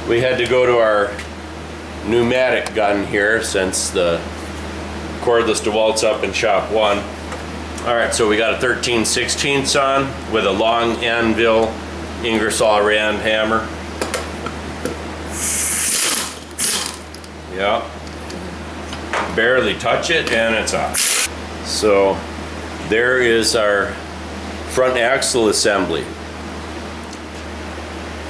we had to go to our pneumatic gun here since the cordless DeWalt's up in shop 1. Alright, so we got a 13/16 on with a long anvil Ingersoll Rand hammer. Yep. Barely touch it and it's off. So there is our front axle assembly.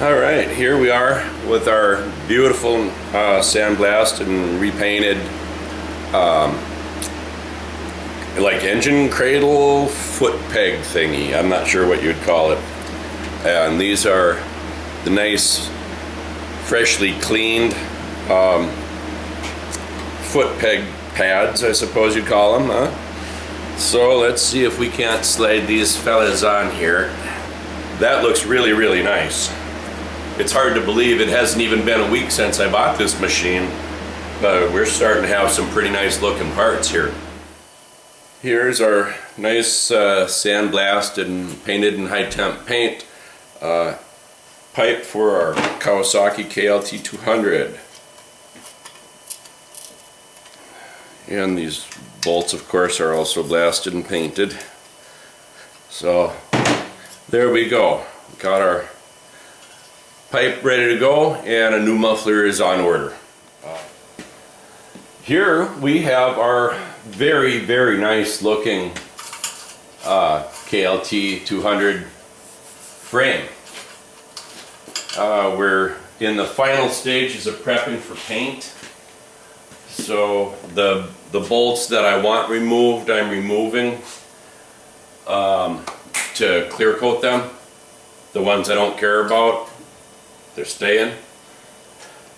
Alright, here we are with our beautiful sandblasted and repainted like engine cradle foot peg thingy. I'm not sure what you'd call it. And these are the nice freshly cleaned foot peg pads, I suppose you'd call them, huh? So let's see if we can't slide these fellas on here. That looks really, really nice. It's hard to believe it hasn't even been a week since I bought this machine, but we're starting to have some pretty nice looking parts here. Here's our nice sandblasted and painted in high temp paint pipe for our Kawasaki KLT 200. And these bolts, of course, are also blasted and painted. So there we go. Got our pipe ready to go, and a new muffler is on order. Here we have our very, very nice looking KLT 200 frame. We're in the final stages of prepping for paint. So the bolts that I want removed, I'm removing to clear coat them. The ones I don't care about, they're staying.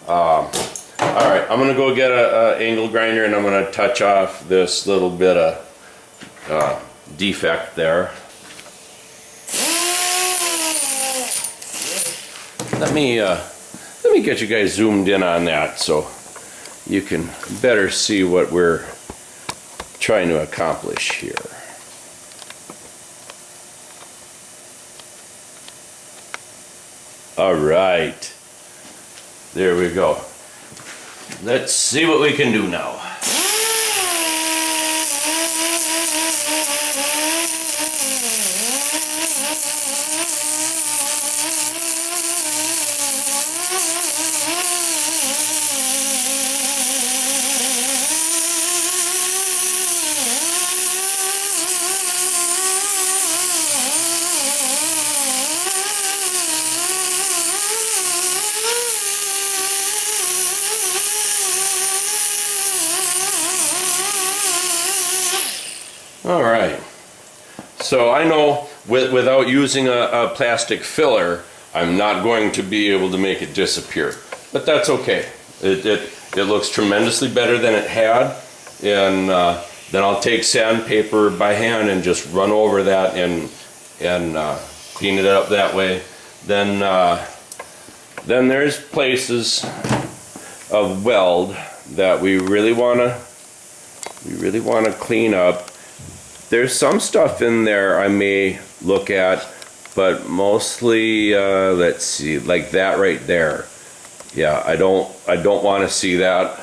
Alright, I'm going to go get an angle grinder and I'm going to touch off this little bit of defect there. Let me get you guys zoomed in on that so you can better see what we're trying to accomplish here. Alright, there we go. Let's see what we can do now. Alright, so I know without using a plastic filler, I'm not going to be able to make it disappear. But that's okay. It looks tremendously better than it had. And then I'll take sandpaper by hand and just run over that and clean it up that way. Then there's places of weld that we really want to clean up. There's some stuff in there I may look at, but mostly let's see, like that right there. Yeah, I don't want to see that.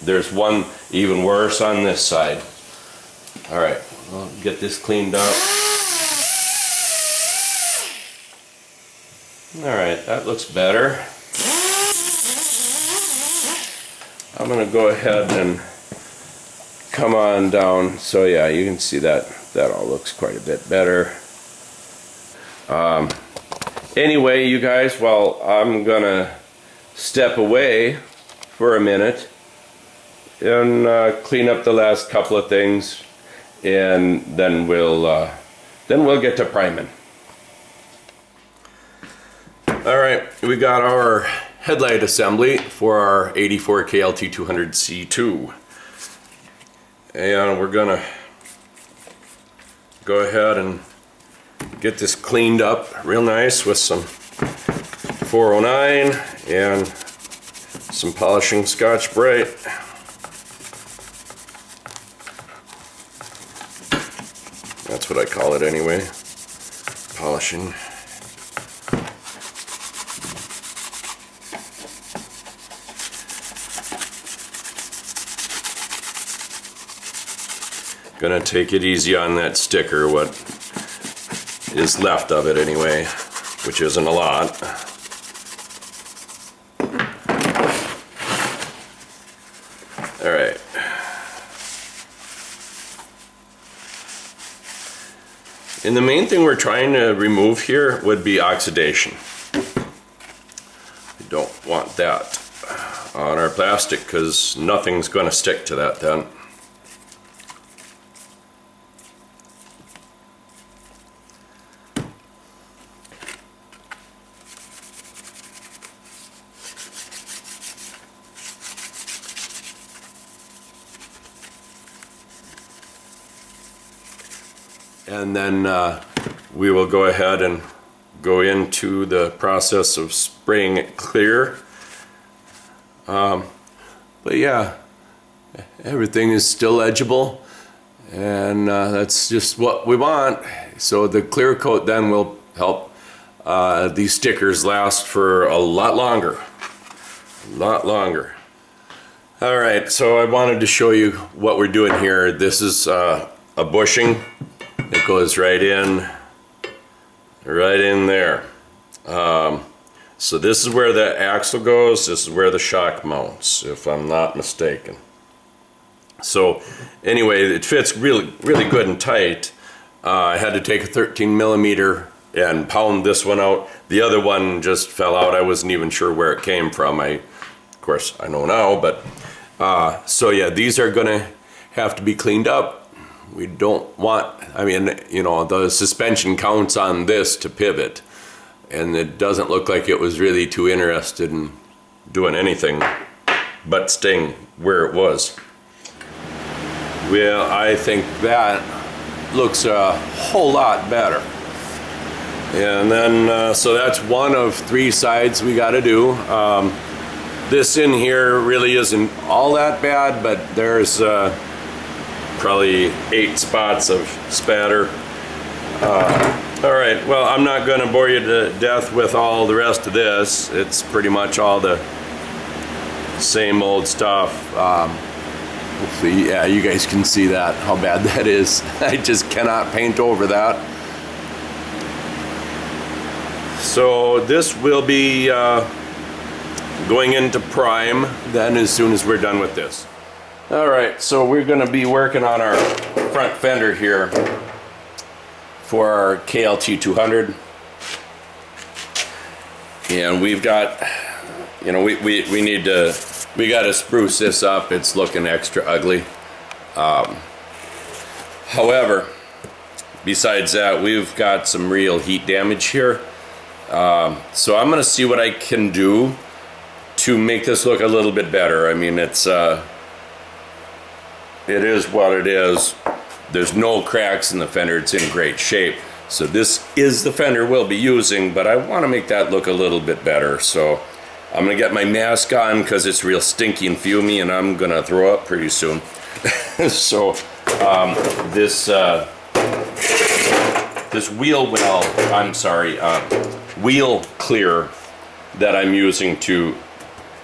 There's one even worse on this side. All right, I'll get this cleaned up. All right, that looks better. I'm gonna go ahead and come on down. So yeah, you can see that all looks quite a bit better. Anyway, you guys, well, I'm gonna step away for a minute and clean up the last couple of things, and then we'll get to priming. All right, we got our headlight assembly for our 84 KLT 200 C2. And we're gonna go ahead and get this cleaned up real nice with some 409 and some polishing Scotch-Brite. That's what I call it anyway, polishing. Gonna take it easy on that sticker, what is left of it anyway, which isn't a lot. All right. And the main thing we're trying to remove here would be oxidation. We don't want that on our plastic because nothing's going to stick to that then. And then we will go ahead and go into the process of spraying it clear. But yeah, everything is still legible, and that's just what we want. So the clear coat then will help these stickers last for a lot longer. All right, so I wanted to show you what we're doing here. This is a bushing. It goes right in there. So this is where the axle goes. This is where the shock mounts, if I'm not mistaken. So anyway, it fits really good and tight. I had to take a 13 millimeter and pound this one out. The other one just fell out. I wasn't even sure where it came from. Of course, I know now, but so yeah, these are gonna have to be cleaned up. We don't want, I mean, you know, the suspension counts on this to pivot, and it doesn't look like it was really too interested in doing anything but staying where it was. Well, I think that looks a whole lot better. And then, so that's one of 3 sides we got to do. This in here really isn't all that bad, but there's probably 8 spots of spatter. All right, well, I'm not going to bore you to death with all the rest of this. It's pretty much all the same old stuff. Hopefully, yeah, you guys can see that, how bad that is. I just cannot paint over that. So this will be going into prime then as soon as we're done with this. All right, so we're going to be working on our front fender here for our KLT 200. And we've got, you know, we got to spruce this up. It's looking extra ugly. However, besides that, we've got some real heat damage here. So I'm going to see what I can do to make this look a little bit better. I mean, it is what it is. There's no cracks in the fender. It's in great shape. So this is the fender we'll be using, but I want to make that look a little bit better. So I'm going to get my mask on because it's real stinky and fumy, and I'm going to throw up pretty soon. So this wheel clear that I'm using to,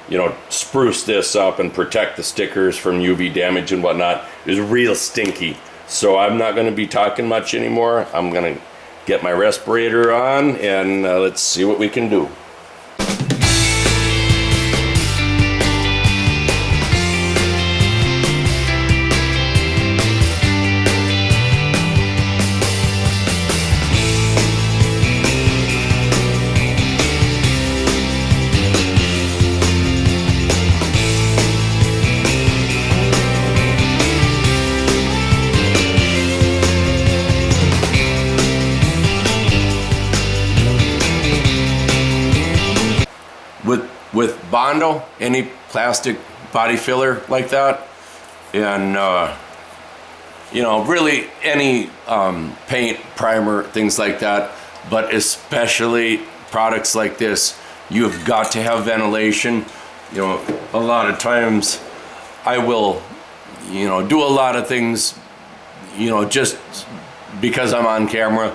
you know, spruce this up and protect the stickers from UV damage and whatnot is real stinky. So I'm not going to be talking much anymore. I'm going to get my respirator on and let's see what we can do. With Bondo, any plastic body filler like that, and you know, really any paint, primer, things like that, but especially products like this, you've got to have ventilation. You know, a lot of times I will, you know, do a lot of things, you know, just because I'm on camera,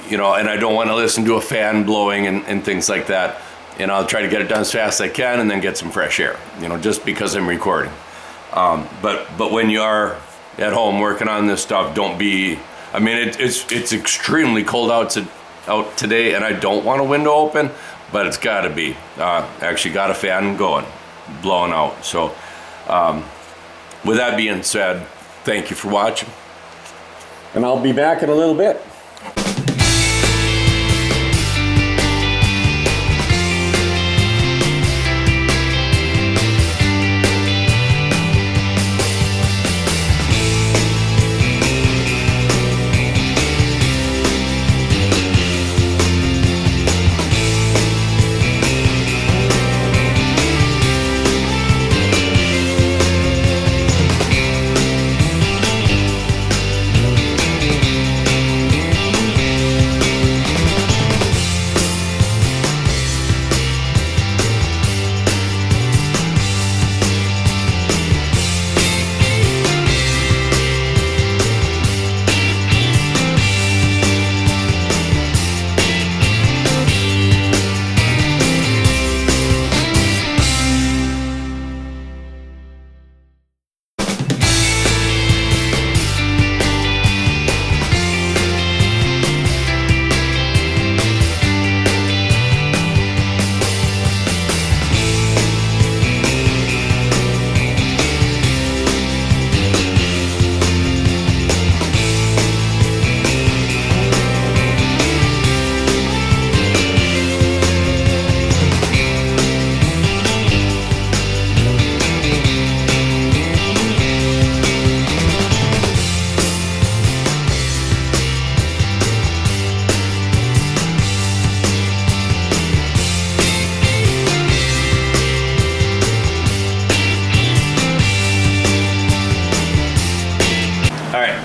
you know, and I don't want to listen to a fan blowing and things like that. And I'll try to get it done as fast as I can and then get some fresh air, you know, just because I'm recording. But when you are at home working on this stuff, don't be, I mean, it's extremely cold out today, and I don't want a window open, but it's got to be. Actually got a fan going, blowing out. So with that being said, thank you for watching. And I'll be back in a little bit.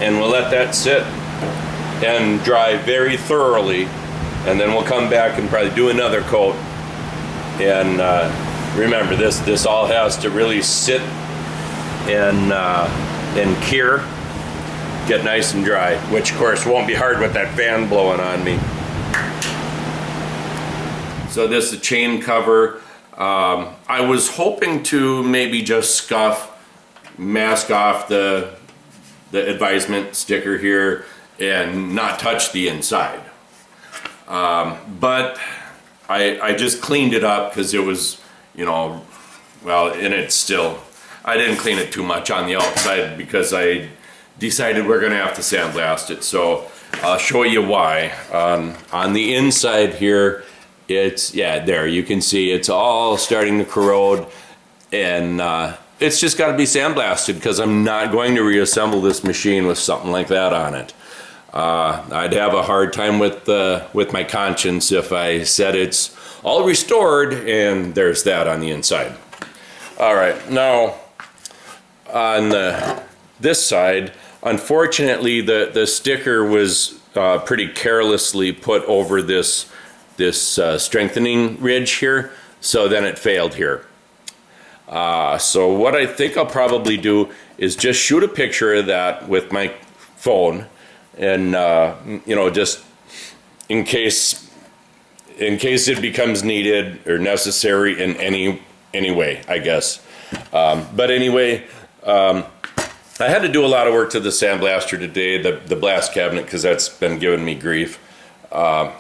And we'll let that sit and dry very thoroughly, and then we'll come back and probably do another coat. And remember, this all has to really sit and cure, get nice and dry, which of course won't be hard with that fan blowing on me. So this is a chain cover. I was hoping to maybe just mask off the advisement sticker here and not touch the inside. But I just cleaned it up because it was, you know, well, and it's still, I didn't clean it too much on the outside because I decided we're gonna have to sandblast it. So I'll show you why. On the inside here, it's, yeah, there, you can see it's all starting to corrode, and it's just got to be sandblasted because I'm not going to reassemble this machine with something like that on it. I'd have a hard time with my conscience if I said it's all restored and there's that on the inside. All right, now on this side, unfortunately the sticker was pretty carelessly put over this strengthening ridge here, so then it failed here. So what I think I'll probably do is just shoot a picture of that with my phone, and you know, just in case it becomes needed or necessary in any way, I guess. But anyway, I had to do a lot of work to the sandblaster today, the blast cabinet, because that's been giving me grief,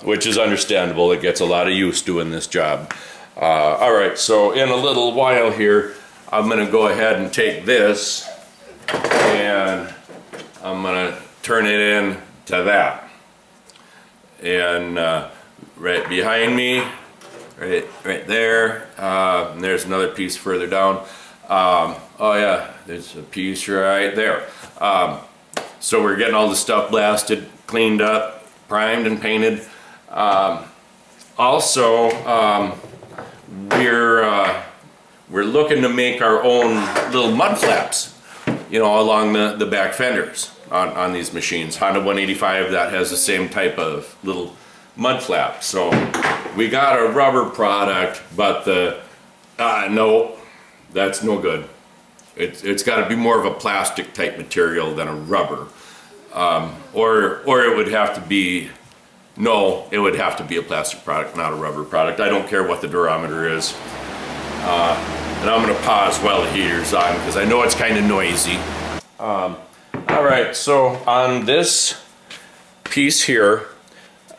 which is understandable. It gets a lot of use doing this job. All right, so in a little while here, I'm gonna go ahead and take this and I'm gonna turn it in to that. And right behind me, right there, and there's another piece further down. Oh yeah, there's a piece right there. So we're getting all the stuff blasted, cleaned up, primed and painted. Also, we're looking to make our own little mud flaps, you know, along the back fenders on these machines. Honda 185, that has the same type of little mud flap. So we got a rubber product, but no, that's no good. It's got to be more of a plastic type material than a rubber, or it would have to be. No, it would have to be a plastic product, not a rubber product. I don't care what the durometer is. And I'm gonna pause while the heater's on because I know it's kind of noisy. I All right, so on this piece here,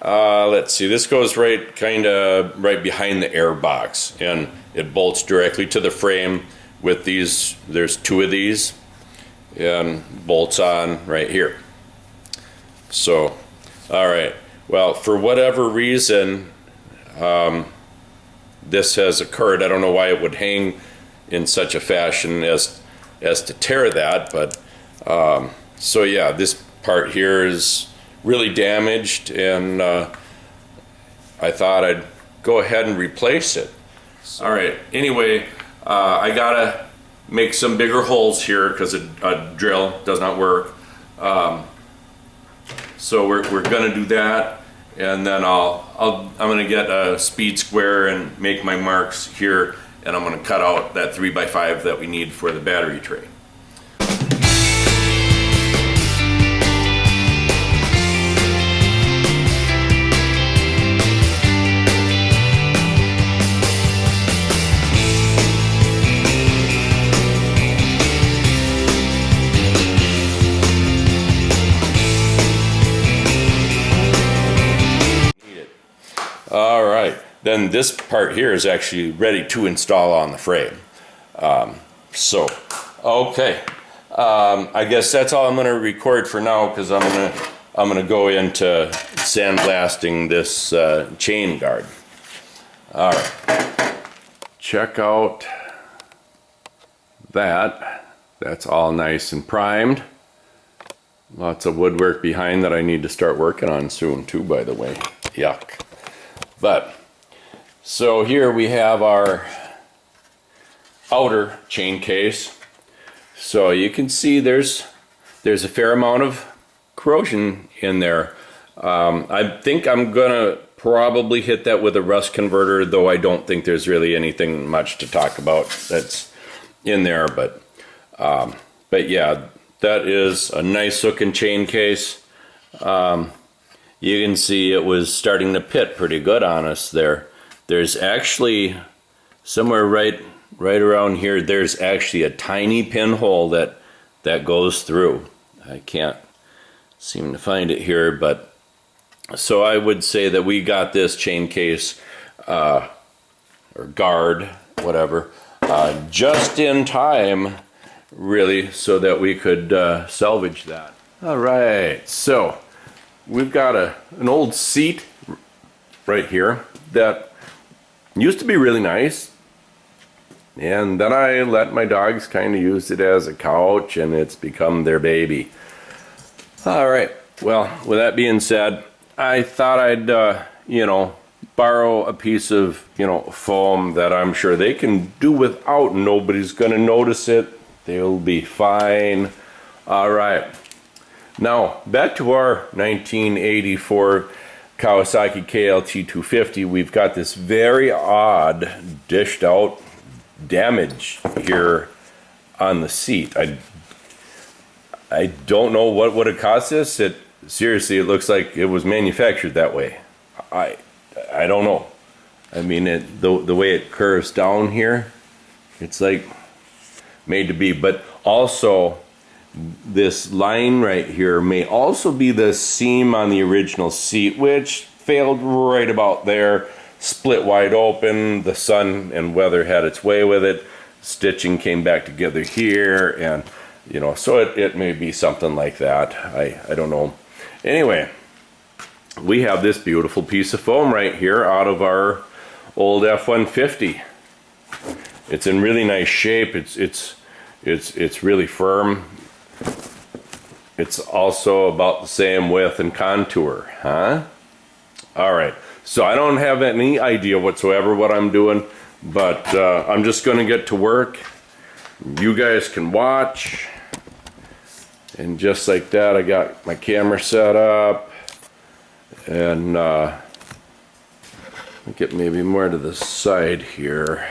let's see, this goes right behind the air box, and it bolts directly to the frame with these. There's two of these, and bolts on right here. So, all right, well, for whatever reason this has occurred, I don't know why it would hang in such a fashion as to tear that, but so yeah, this part here is really damaged, and I thought I'd go ahead and replace it. All right, anyway, I gotta make some bigger holes here because a drill does not work. So we're gonna do that, and then I'm gonna get a speed square and make my marks here, and I'm gonna cut out that 3x5 that we need for the battery tray. All right, then this part here is actually ready to install on the frame. Okay, I guess that's all I'm going to record for now, because I'm gonna go into sandblasting this chain guard. All right, check out that. That's all nice and primed. Lots of woodwork behind that I need to start working on soon too, by the way. Yuck. But, so here we have our outer chain case. So you can see there's a fair amount of corrosion in there. I think I'm gonna probably hit that with a rust converter, though I don't think there's really anything much to talk about that's in there. But yeah, that is a nice looking chain case. You can see it was starting to pit pretty good on us there. There's actually somewhere right around here, there's actually a tiny pinhole that goes through. I can't seem to find it here, but so I would say that we got this chain case or guard, whatever, just in time, really, so that we could salvage that. All right, so we've got an old seat right here that used to be really nice, and then I let my dogs kind of use it as a couch, and it's become their baby. All right, well, with that being said, I thought I'd borrow a piece of foam that I'm sure they can do without. Nobody's gonna notice it. They'll be fine. All right. Now, back to our 1984 Kawasaki KLT 250, we've got this very odd dished out damage here on the seat. I don't know what would have caused this. Seriously, it looks like it was manufactured that way. I don't know. I mean, the way it curves down here, it's like made to be. But also, this line right here may also be the seam on the original seat, which failed right about there, split wide open. The sun and weather had its way with it. Stitching came back together here, and so it may be something like that. I don't know. Anyway, we have this beautiful piece of foam right here out of our old F-150. It's in really nice shape. It's really firm. It's also about the same width and contour, huh? All right, so I don't have any idea whatsoever what I'm doing, but I'm just gonna get to work. You guys can watch. And just like that, I got my camera set up, and get maybe more to the side here.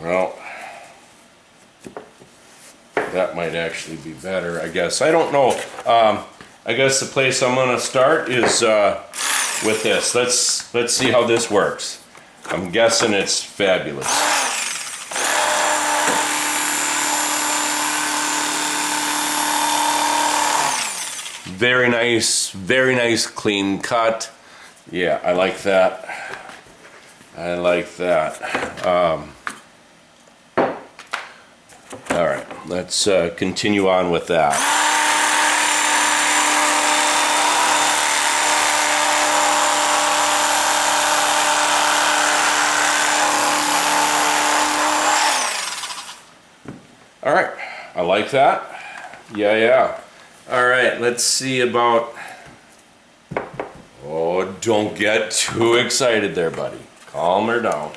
Well, that might actually be better, I guess. I don't know. I guess the place I'm gonna start is with this. Let's see how this works. I'm guessing it's fabulous. Very nice clean cut. Yeah, I like that. I like that. All right, let's continue on with that. All right, I like that. Yeah. All right, let's see about... Oh, don't get too excited there, buddy. Calm her down.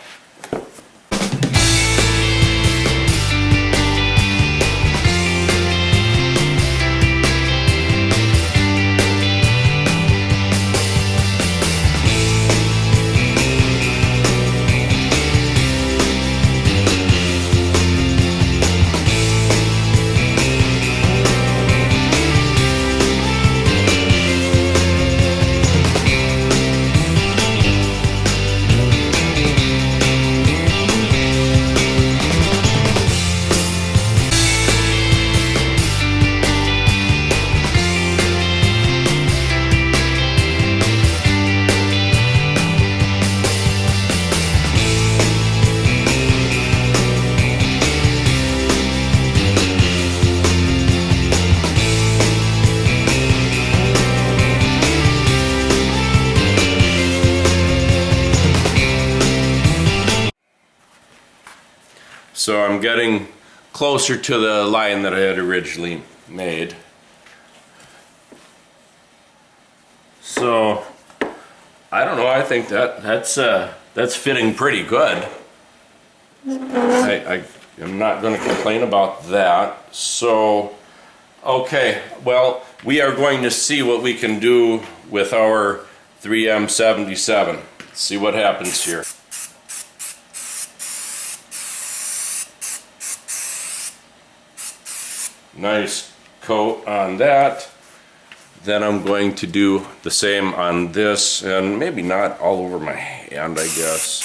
So I'm getting closer to the line that I had originally made. So I don't know, I think that's fitting pretty good. I am not going to complain about that. So okay, well, we are going to see what we can do with our 3M77. See what happens here. Nice coat on that. Then I'm going to do the same on this, and maybe not all over my hand, I guess.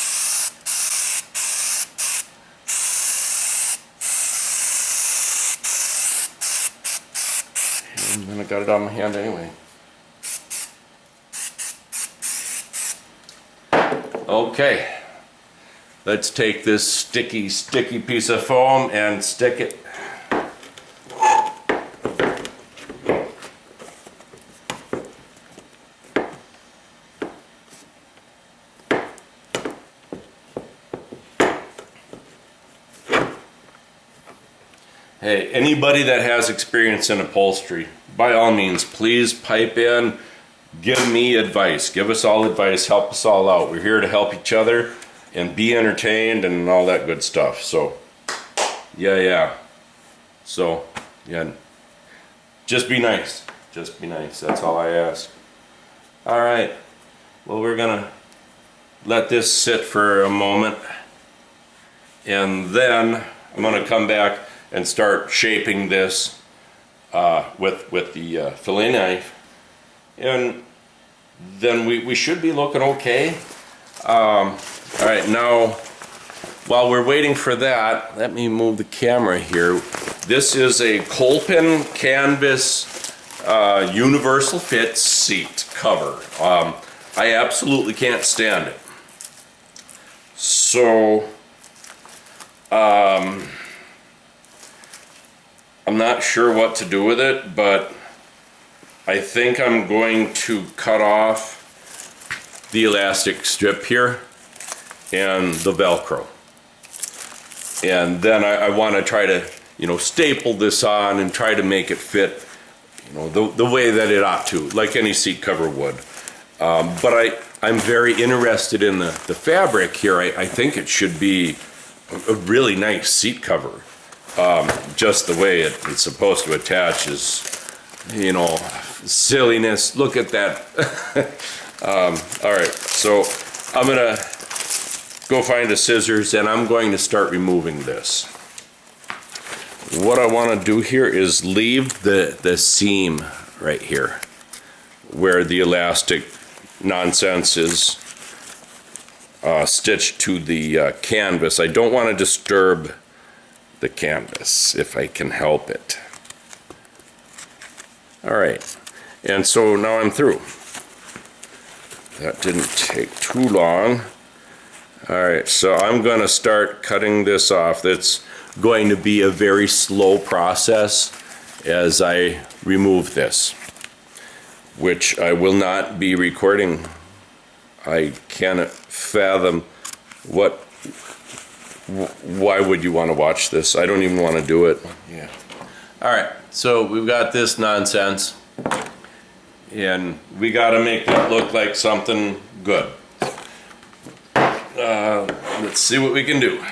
And then I got it on my hand anyway. Okay, let's take this sticky piece of foam and stick it. Hey, anybody that has experience in upholstery, by all means, please pipe in, give me advice, give us all advice, help us all out. We're here to help each other and be entertained and all that good stuff. So, yeah. So, yeah, just be nice. Just be nice. That's all I ask. All right. Well, we're gonna let this sit for a moment, and then I'm gonna come back and start shaping this with the fillet knife, and then we should be looking okay. All right, now while we're waiting for that, let me move the camera here. This is a Kolpin canvas universal fit seat cover. I absolutely can't stand it. So I'm not sure what to do with it, but I think I'm going to cut off the elastic strip here and the Velcro. And then I want to try to, staple this on and try to make it fit, the way that it ought to, like any seat cover would. But I'm very interested in the fabric here. I think it should be a really nice seat cover. Just the way it's supposed to attach is, silliness. Look at that. All right, so I'm gonna go find the scissors and I'm going to start removing this. What I want to do here is leave the seam right here where the elastic nonsense is stitched to the canvas. I don't want to disturb the canvas if I can help it. Alright, and so now I'm through. That didn't take too long. Alright, so I'm going to start cutting this off. That's going to be a very slow process as I remove this, which I will not be recording. I cannot fathom why would you want to watch this? I don't even want to do it. Yeah. Alright, so we've got this nonsense, and we got to make it look like something good. Let's see what we can do.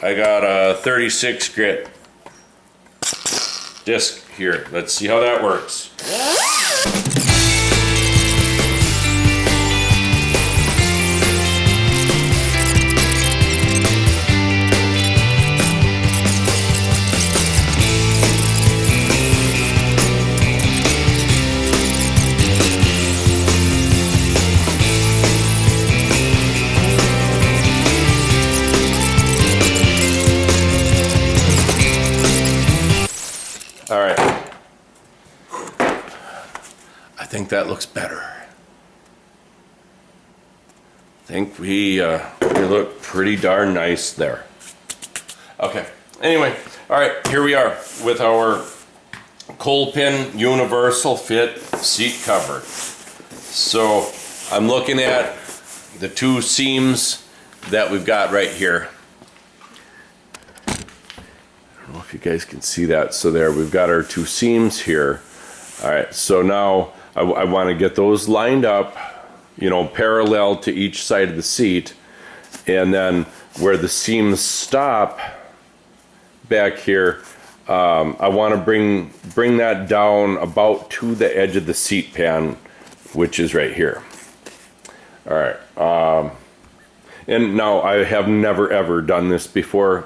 I got a 36 grit disc here. Let's see how that works. All right, I think that looks better. I think we look pretty darn nice there. Okay, anyway, all right, here we are with our Kolpin Universal Fit seat cover. So I'm looking at the two seams that we've got right here. I don't know if you guys can see that. So there, we've got our two seams here. All right, so now I want to get those lined up, you know, parallel to each side of the seat, and then where the seams stop back here, I want to bring that down about to the edge of the seat pan, which is right here. All right, and now I have never ever done this before.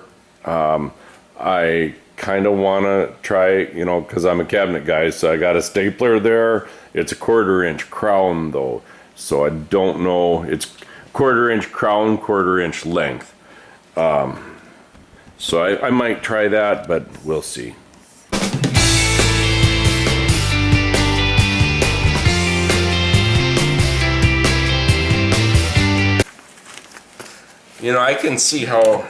I kind of want to try, you know, because I'm a cabinet guy, so I got a stapler there. It's a 1/4 inch crown though, so I don't know. It's 1/4 inch crown, 1/4 inch length. So I might try that, but we'll see. You know, I can see how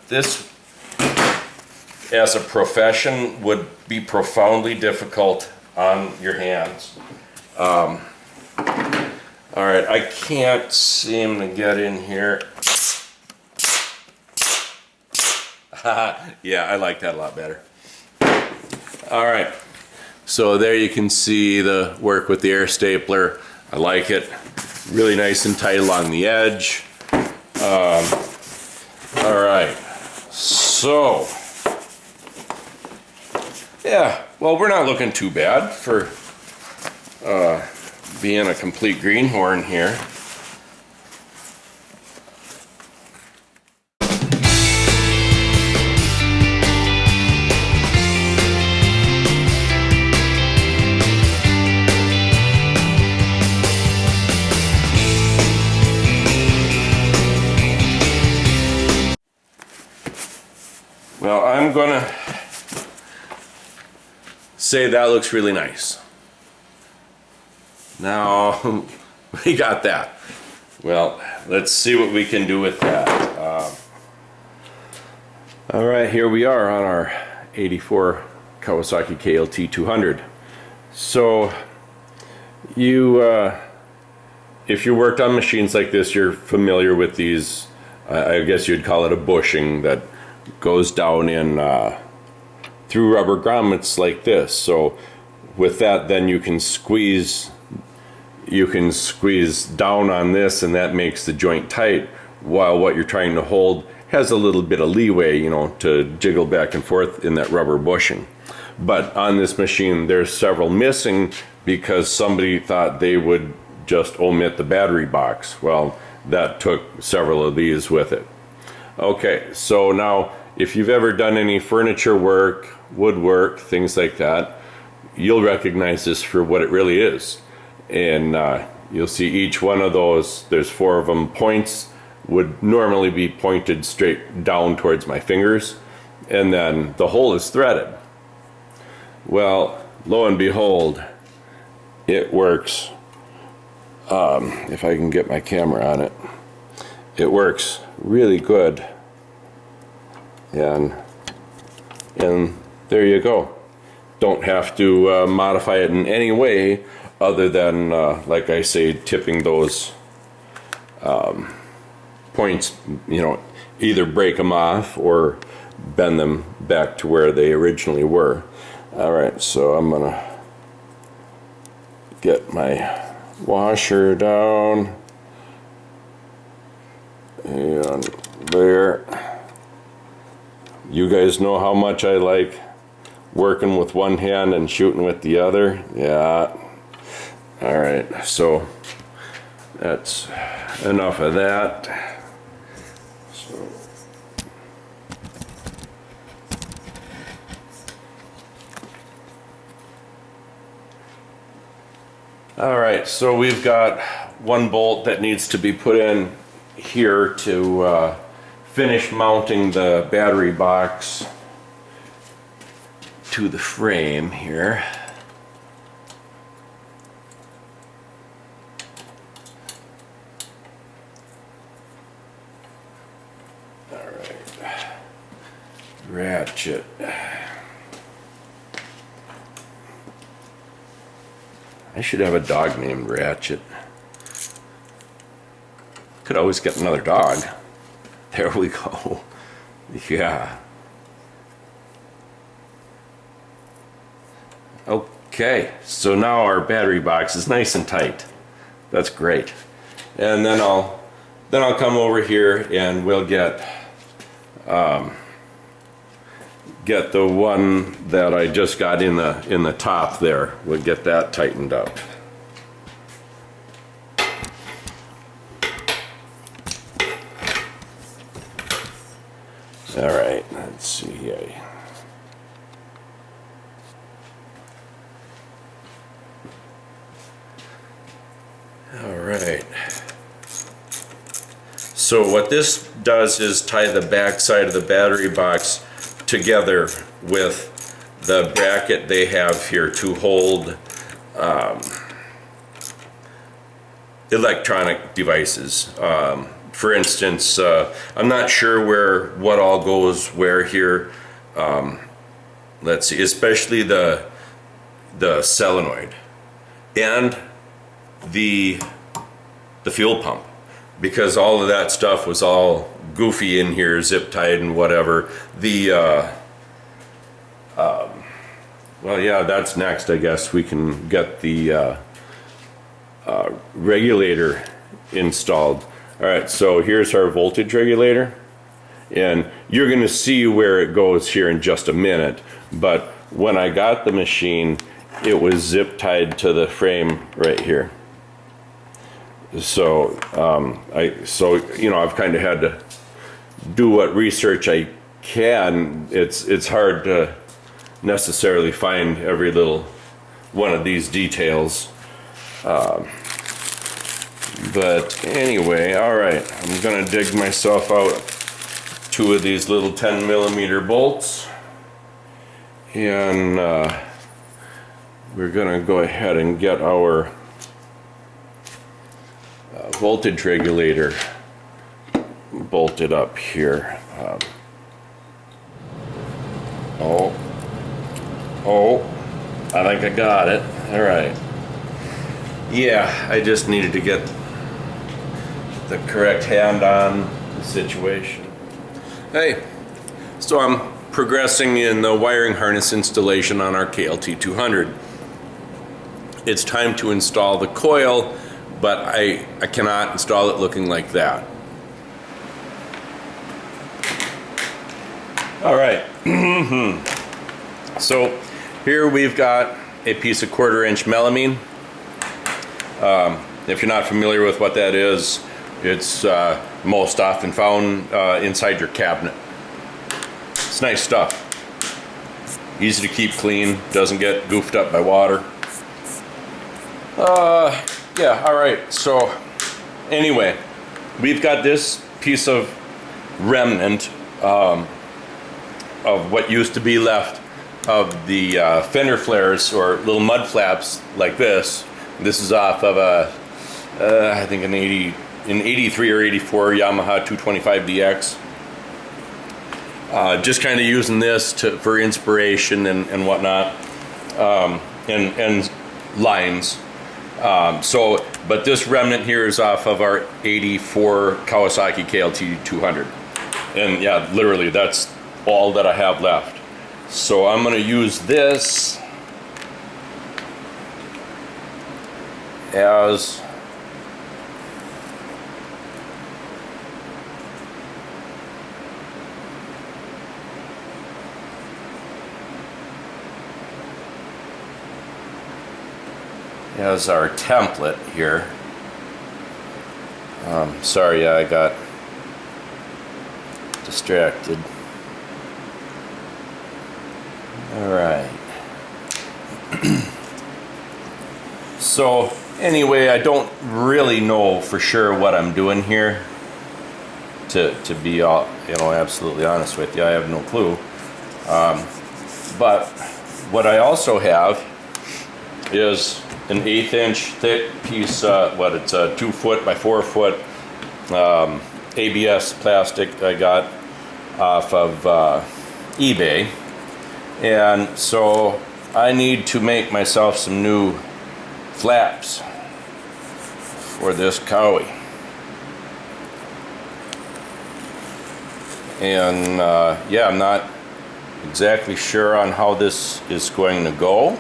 this as a profession would be profoundly difficult on your hands. All right, I can't seem to get in here. Yeah, I like that a lot better. All right, so there you can see the work with the air stapler. I like it. Really nice and tight along the edge. All right, so yeah, well, we're not looking too bad for being a complete greenhorn here. Well, I'm gonna say that looks really nice. Now, we got that. Well, let's see what we can do with that. All right, here we are on our 84 Kawasaki KLT 200. So, you if you worked on machines like this, you're familiar with these. I guess you'd call it a bushing that goes down in through rubber grommets like this. So with that, then you can squeeze down on this, and that makes the joint tight, while what you're trying to hold has a little bit of leeway, you know, to jiggle back and forth in that rubber bushing. But on this machine, there's several missing because somebody thought they would just omit the battery box. Well, that took several of these with it. Okay, so now if you've ever done any furniture work, woodwork, things like that, you'll recognize this for what it really is. And you'll see each one of those, there's 4 of them, points would normally be pointed straight down towards my fingers, and then the hole is threaded. Well, lo and behold, it works. If I can get my camera on it, it works really good. And there you go. Don't have to modify it in any way other than, like I say, tipping those points, you know, either break them off or bend them back to where they originally were. All right, so I'm gonna get my washer down and there. You guys know how much I like working with one hand and shooting with the other. Yeah. All right, so that's enough of that. So all right, so we've got one bolt that needs to be put in here to finish mounting the battery box to the frame here. All right, ratchet. I should have a dog named Ratchet. Could always get another dog. There we go. Yeah. Okay, so now our battery box is nice and tight. That's great. And then I'll come over here and we'll get the one that I just got in the top there. We'll get that tightened up. All right, let's see here. All right. So what this does is tie the back side of the battery box together with the bracket they have here to hold electronic devices. For instance, I'm not sure what all goes where here. Let's see, especially the solenoid and the fuel pump, because all of that stuff was all goofy in here, zip tied and whatever. Well, yeah, that's next. I guess we can get the regulator installed. All right, so here's our voltage regulator, and you're going to see where it goes here in just a minute. But when I got the machine, it was zip tied to the frame right here. So you know, I've kind of had to do what research I can. It's hard to necessarily find every little one of these details. But anyway, all right, I'm gonna dig myself out 2 of these little 10mm bolts, and we're gonna go ahead and get our voltage regulator bolted up here. I think I got it. All right. Yeah, I just needed to get the correct hand on the situation. Hey, so I'm progressing in the wiring harness installation on our KLT 200. It's time to install the coil, but I cannot install it looking like that. All right. So here we've got a piece of 1/4-inch melamine. If you're not familiar with what that is, it's most often found inside your cabinet. It's nice stuff. Easy to keep clean, doesn't get goofed up by water. Yeah, all right. So anyway, we've got this piece of remnant of what used to be left of the fender flares, or little mud flaps like this. This is off of a, I think an 83 or 84 Yamaha 225DX. Just kind of using this for inspiration and whatnot, and lines. But this remnant here is off of our 84 Kawasaki KLT 200. And yeah, literally that's all that I have left. So I'm going to use this as our template here. Sorry, I got distracted. All right. So anyway, I don't really know for sure what I'm doing here. To be all, absolutely honest with you, I have no clue. But what I also have is an 1/8 inch thick piece. It's a 2 foot by 4 foot ABS plastic I got off of eBay. And so I need to make myself some new flaps for this Cowie. And yeah, I'm not exactly sure on how this is going to go,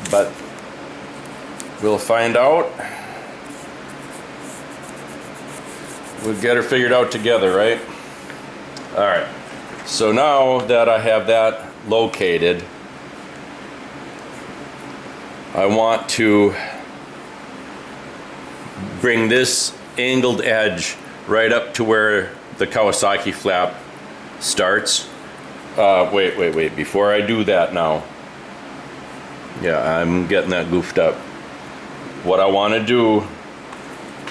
but we'll find out. We'll get her figured out together, right? All right, so now that I have that located, I want to bring this angled edge right up to where the Kawasaki flap starts. Wait, before I do that now. Yeah, I'm getting that goofed up. What I want to do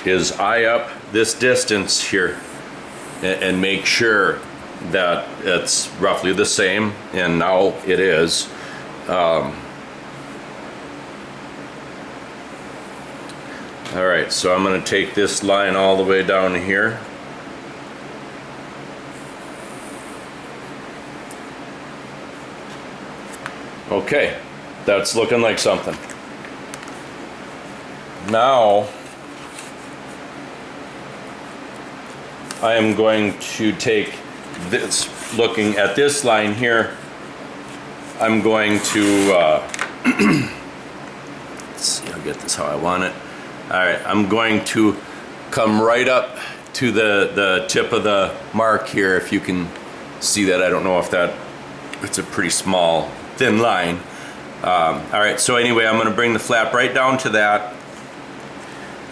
is eye up this distance here and make sure that it's roughly the same, and now it is. All right, so I'm going to take this line all the way down here. Okay, that's looking like something. Now I am going to take this, looking at this line here, I'm going to let's see, I'll get this how I want it. All right, I'm going to come right up to the tip of the mark here, if you can see that. I don't know if it's a pretty small, thin line. All right, so anyway, I'm going to bring the flap right down to that,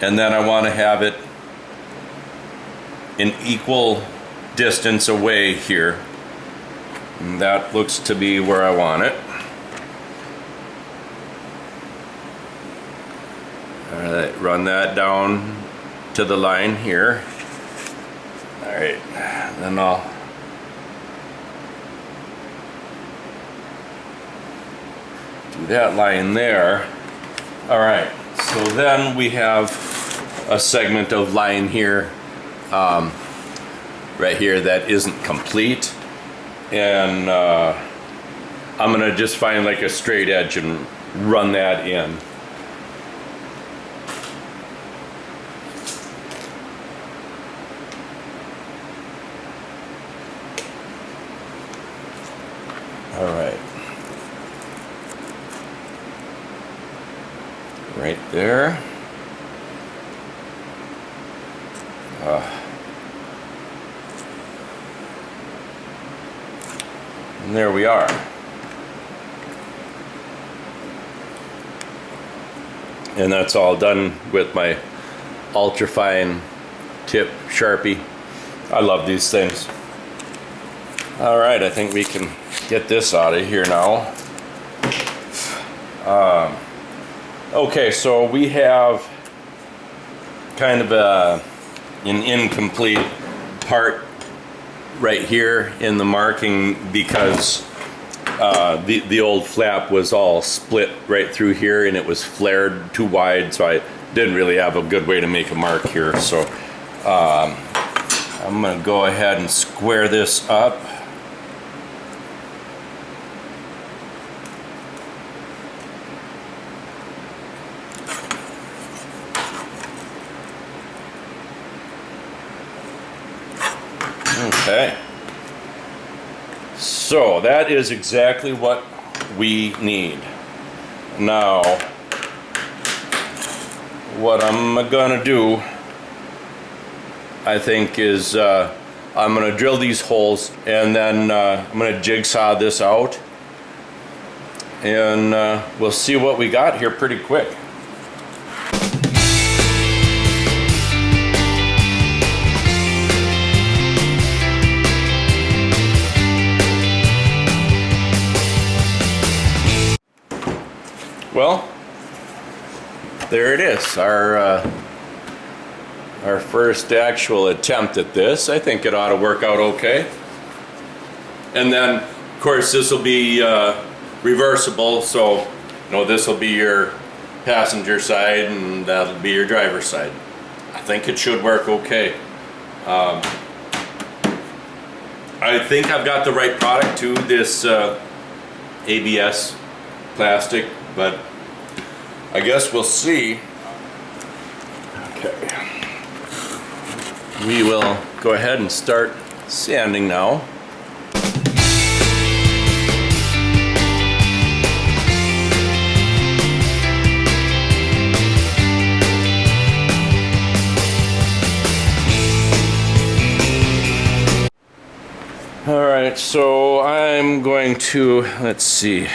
and then I want to have it an equal distance away here. And that looks to be where I want it. All right, run that down to the line here. All right, then I'll do that line there. All right, so then we have a segment of line here, right here, that isn't complete, and I'm gonna just find like a straight edge and run that in. there. And there we are. And that's all done with my ultrafine tip Sharpie. I love these things. All right, I think we can get this out of here now. Okay, so we have kind of an incomplete part right here in the marking because the old flap was all split right through here and it was flared too wide, so I didn't really have a good way to make a mark here. So I'm gonna go ahead and square this up. Okay, so that is exactly what we need. Now, what I'm gonna do, I think, is I'm gonna drill these holes and then I'm gonna jigsaw this out and we'll see what we got here pretty quick. Well, there it is, our first actual attempt at this. I think it ought to work out okay. And then, of course, this will be reversible, so you know this will be your passenger side and that'll be your driver's side. I think it should work okay. I think I've got the right product to this ABS plastic, but I guess we'll see. Okay. We will go ahead and start sanding now. All right, so I'm going to, let's see.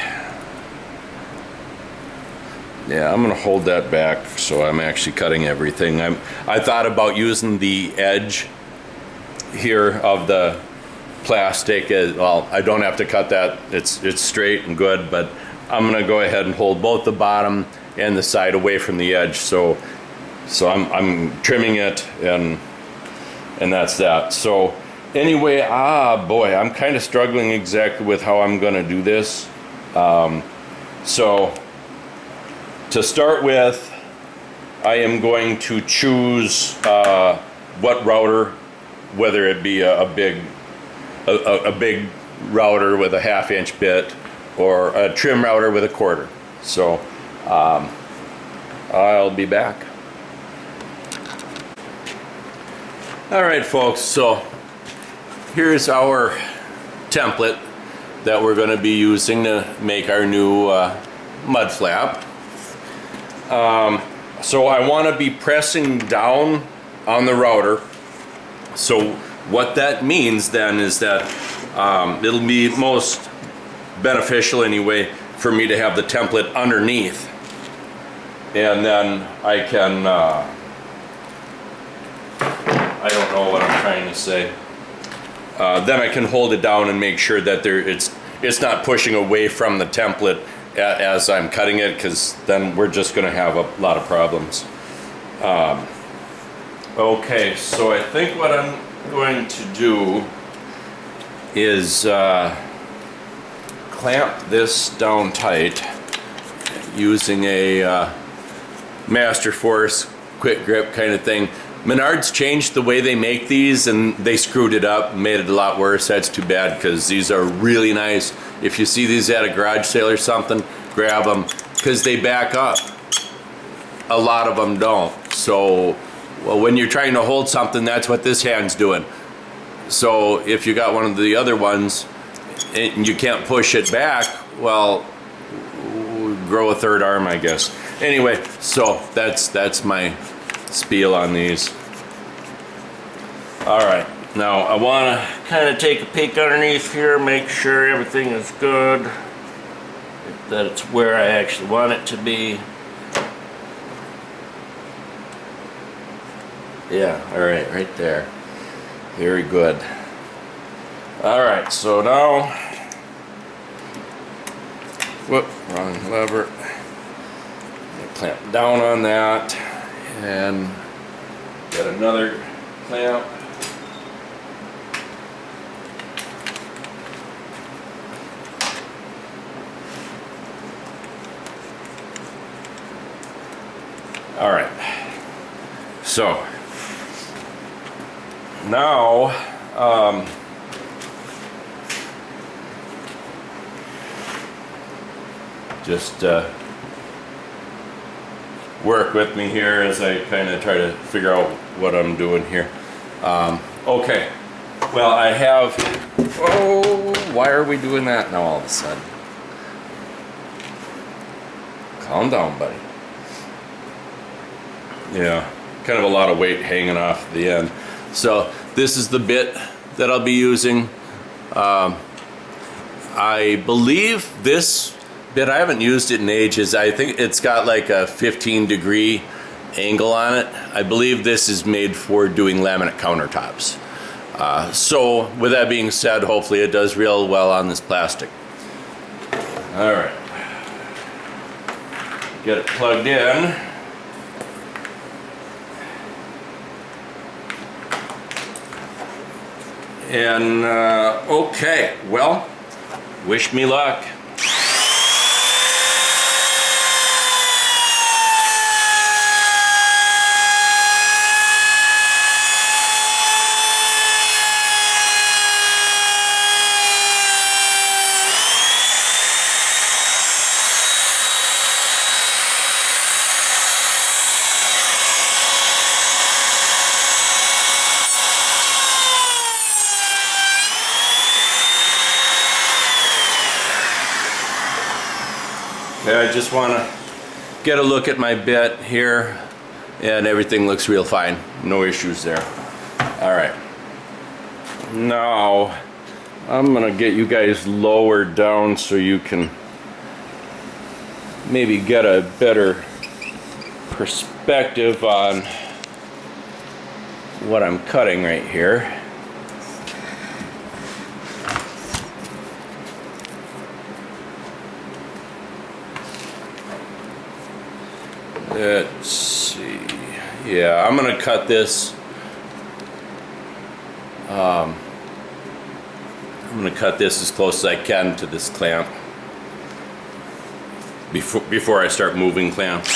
Yeah, I'm gonna hold that back so I'm actually cutting everything. I thought about using the edge here of the plastic. Well, I don't have to cut that. It's straight and good, but I'm gonna go ahead and hold both the bottom and the side away from the edge. So I'm trimming it and that's that. So anyway, boy, I'm kind of struggling exactly with how I'm gonna do this. So to start with, I am going to choose what router, whether it be a big router with a 1/2 inch bit or a trim router with a 1/4. So I'll be back. All right, folks, so here's our template that we're going to be using to make our new mud flap. So I want to be pressing down on the router. So what that means then is that it'll be most beneficial anyway for me to have the template underneath, and then I can I don't know what I'm trying to say. Then I can hold it down and make sure that it's not pushing away from the template as I'm cutting it, because then we're just going to have a lot of problems. Okay, so I think what I'm going to do is clamp this down tight using a Master Force quick grip kind of thing. Menards changed the way they make these and they screwed it up and made it a lot worse. That's too bad, because these are really nice. If you see these at a garage sale or something, grab them, because they back up. A lot of them don't. So well, when you're trying to hold something, that's what this hand's doing. So if you got one of the other ones and you can't push it back, well, grow a third arm, I guess. anyway, so that's my spiel on these. All right, now I want to kind of take a peek underneath here, make sure everything is good, that it's where I actually want it to be. Yeah, all right, right there. Very good. All right, so now, whoop, wrong lever. Clamp down on that and get another clamp. All right, so now just work with me here as I kind of try to figure out what I'm doing here. Okay, well I have, oh, why are we doing that now all of a sudden? Calm down, buddy. Yeah, kind of a lot of weight hanging off the end. So this is the bit that I'll be using. I believe this bit, I haven't used it in ages. I think it's got like a 15-degree angle on it. I believe this is made for doing laminate countertops. So with that being said, hopefully it does real well on this plastic. All right, get it plugged in. And okay, well, wish me luck. Okay, I just want to get a look at my bit here, and everything looks real fine. No issues there. All right. Now, I'm going to get you guys lowered down so you can maybe get a better perspective on what I'm cutting right here. Let's see. Yeah, I'm gonna cut this. I'm gonna cut this as close as I can to this clamp before I start moving clamps.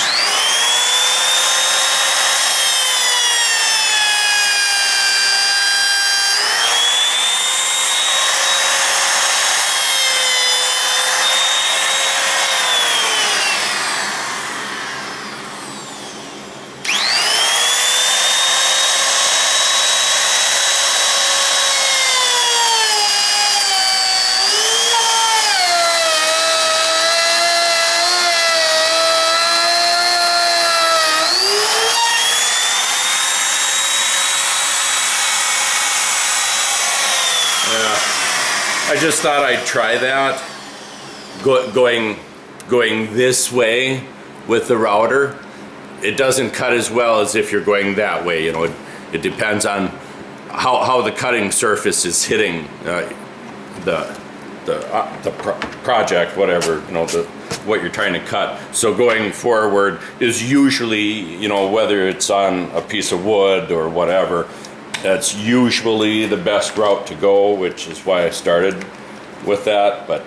I just thought I'd try that, going this way with the router. It doesn't cut as well as if you're going that way. You know, it depends on how the cutting surface is hitting the project, whatever, you know, what you're trying to cut. So going forward is usually, you know, whether it's on a piece of wood or whatever, that's usually the best route to go, which is why I started with that. But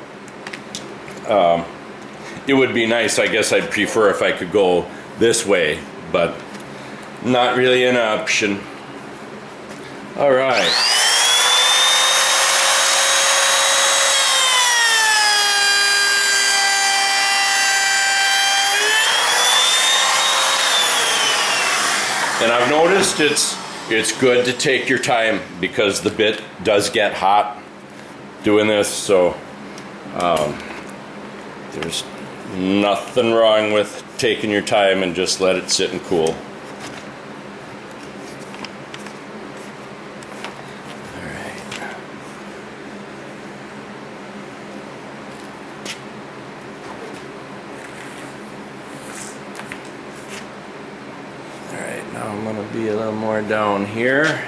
it would be nice, I guess I'd prefer if I could go this way, but not really an option. All right. And I've noticed it's good to take your time because the bit does get hot doing this, so there's Nothing wrong with taking your time and just let it sit and cool. Alright, now I'm going to be a little more down here.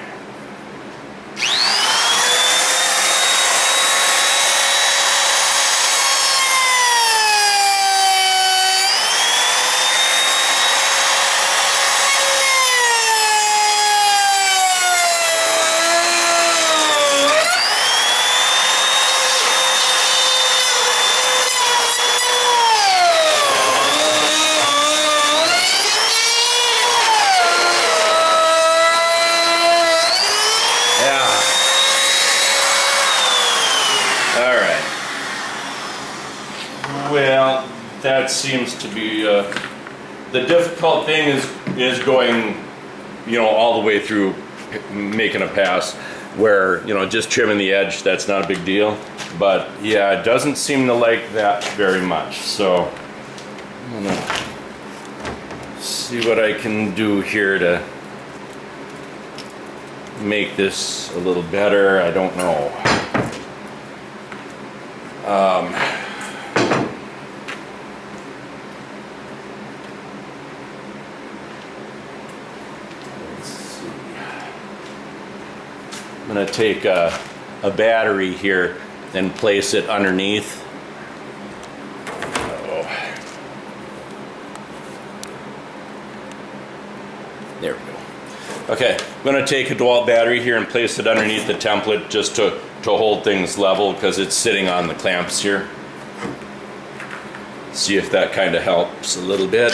Well, that seems to be the difficult thing is going, all the way through making a pass where, just trimming the edge, that's not a big deal. But yeah, it doesn't seem to like that very much. So I'm gonna see what I can do here to make this a little better. I don't know. I'm going to take a battery here and place it underneath. There we go. Okay, I'm going to take a DeWalt battery here and place it underneath the template just to hold things level because it's sitting on the clamps here. See if that kind of helps a little bit.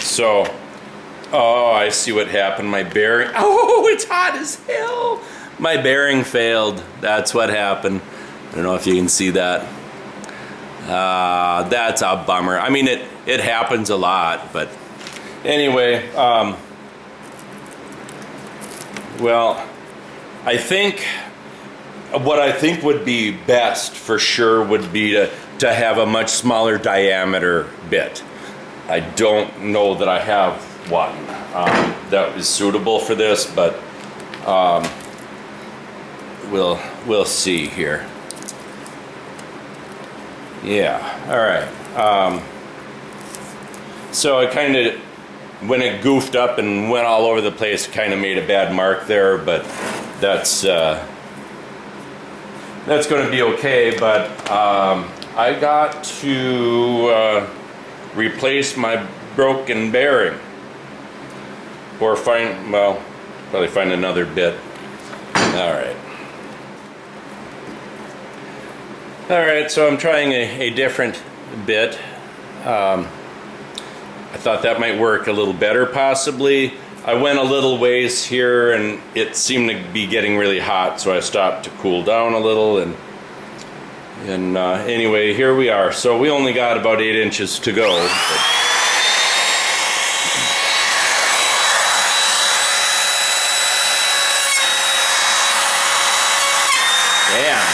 So, oh, I see what happened. My bearing, oh, it's hot as hell. My bearing failed. That's what happened. I don't know if you can see that. That's a bummer. I mean, it happens a lot, but anyway, well, I think what I think would be best for sure would be to have a much smaller diameter bit. I don't know that I have one that is suitable for this, but we'll see here. Yeah, all right. So I kind of, when it goofed up and went all over the place, kind of made a bad mark there, but that's going to be okay. But I got to replace my broken bearing, or probably find another bit. All right, so I'm trying a different bit. I thought that might work a little better possibly. I went a little ways here and it seemed to be getting really hot, so I stopped to cool down a little, and anyway, here we are. So we only got about 8 inches to go. Damn.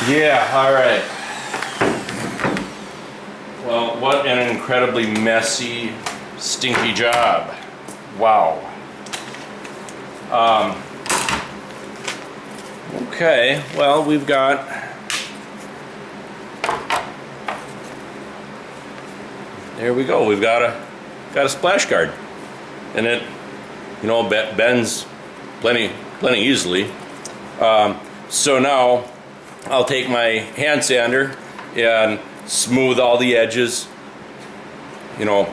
Yeah, all right. Well, what an incredibly messy, stinky job. Wow. Okay, well, we've got there we go. We've got a splash guard, and it, you know, bends plenty easily. So now I'll take my hand sander and smooth all the edges, you know,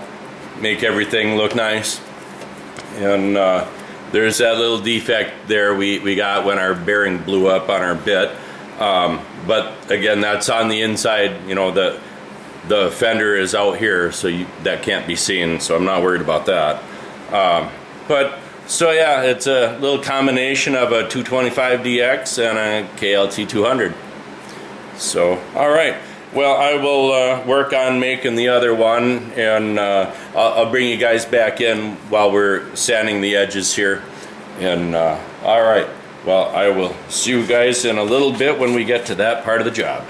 make everything look nice. And there's that little defect there we got when our bearing blew up on our bit. But again, that's on the inside, you know, the fender is out here, so that can't be seen, so I'm not worried about that. So yeah, it's a little combination of a 225DX and a KLT 200. So, all right. Well, I will work on making the other one, and I'll bring you guys back in while we're sanding the edges here. And all right. Well, I will see you guys in a little bit when we get to that part of the job.